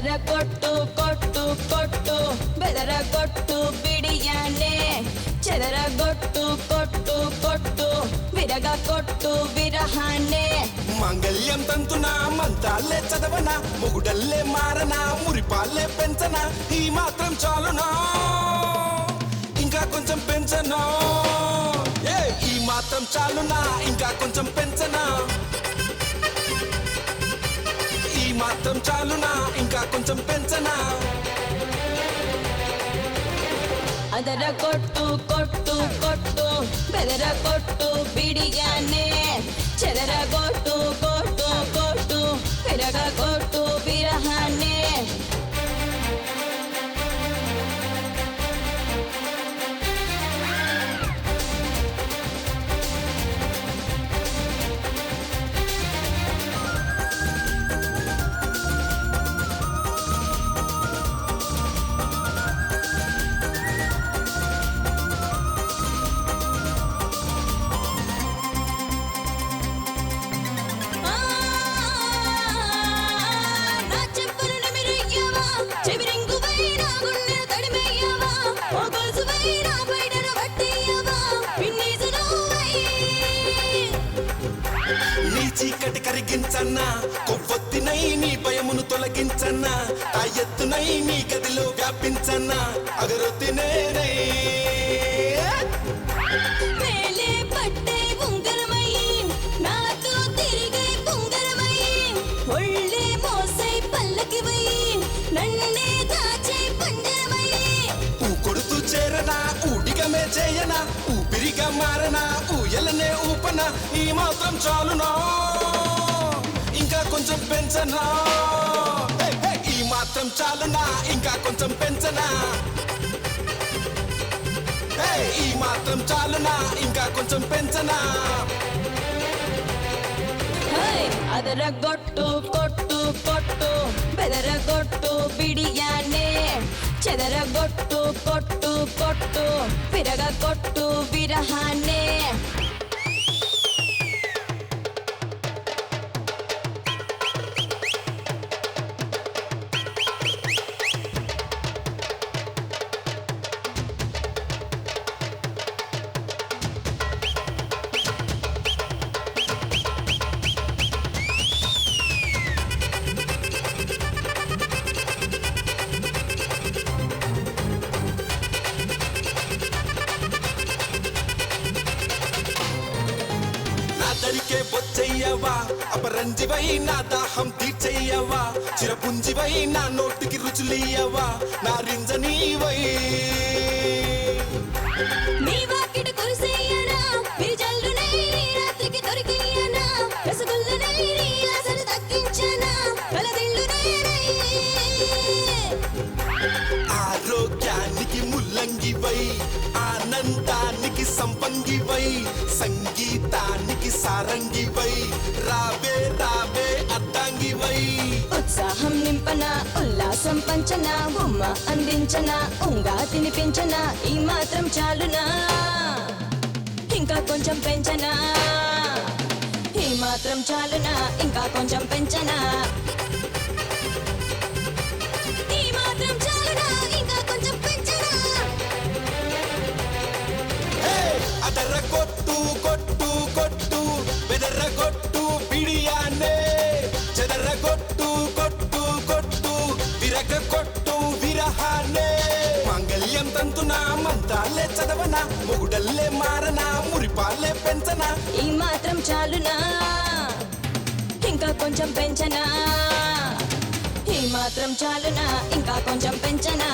కొట్టు కొట్టు కొట్టు బెదరగొట్టు బిడియానే చెదరగొట్టు కొట్టు కొట్టు విరగ కొట్టు విరహానే మాంగళ్యం తంతున మంత్రాలే చదవనా మొగుడల్లే మారనా మురిపాలే పెంచనా ఈ మాత్రం చాలునా ఇంకా కొంచెం పెంచనా ఈ మాత్రం చాలునా ఇంకా కొంచెం పెంచనా ఈ మాత్రం చాలునా ఇంకా కొంచెం పెంచనా అదర కొట్టు కొట్టు కొట్టు బెదర కొట్టు బిడియానే చెదర కొట్టు కొట్టు కొట్టు విరగ కొట్టు విరహానే నీ చీకటి కరిగించన్నా కొవ్వొత్తినై నీ భయమును తొలగించన్నా ఆ ఎత్తునై నీ గదిలో వ్యాపించన్నా అగరొత్తినేనై కొడుతూ చేరనా ఊడిగమే చేయనా ఊపిరిగా మారనా ఊయలనే ఊపనా ఈ మాత్రం చాలునా ఇంకా కొంచెం పెంచనా ఈ మాత్రం చాలునా ఇంకా కొంచెం పెంచనా ఈ మాత్రం చాలునా ఇంకా కొంచెం పెంచనా అదర కొట్టు కొట్టు కొట్టు బెదర కొట్టు బిడియానే చెదర కొట్టు కొట్టు కొట్టు విరగ కొట్టు విరహానే దరికే బొచ్చయ్యవా అపరంజివై నా దాహం తీర్చయ్యవా చిరపుంజివై నా నోటికి రుచులియ్యవా నా రింజనీవై ఆరోగ్యానికి ముల్లంగివై ఆనందానికి సంపంగివై సంగీతానికి సారంగివై రావే రావే అద్దాంగివై ఉత్సాహం నింపన ఉల్లాసం పంచన ఉమ్మ అందించన ఉంగా తినిపించన ఈ మాత్రం చాలునా ఇంకా కొంచెం పెంచనా ఈ మాత్రం చాలునా ఇంకా కొంచెం పెంచనా ఈ మాత్రం చాలునా ఇంకా కొంచెం పెంచనా అదర కొట్టు కొట్టు కొట్టు బెదర కొట్టు బిడియానే చెదర కొట్టు కొట్టు కొట్టు విరగ కొట్టు విరహానే మాంగళ్యం తంతున మంత్రాలే చదవనా మొగుడల్లే మారనా మురిపాలే పెంచనా ఈ మాత్రం చాలునా ఇంకా కొంచెం పెంచనా ఈ మాత్రం చాలునా ఇంకా కొంచెం పెంచనా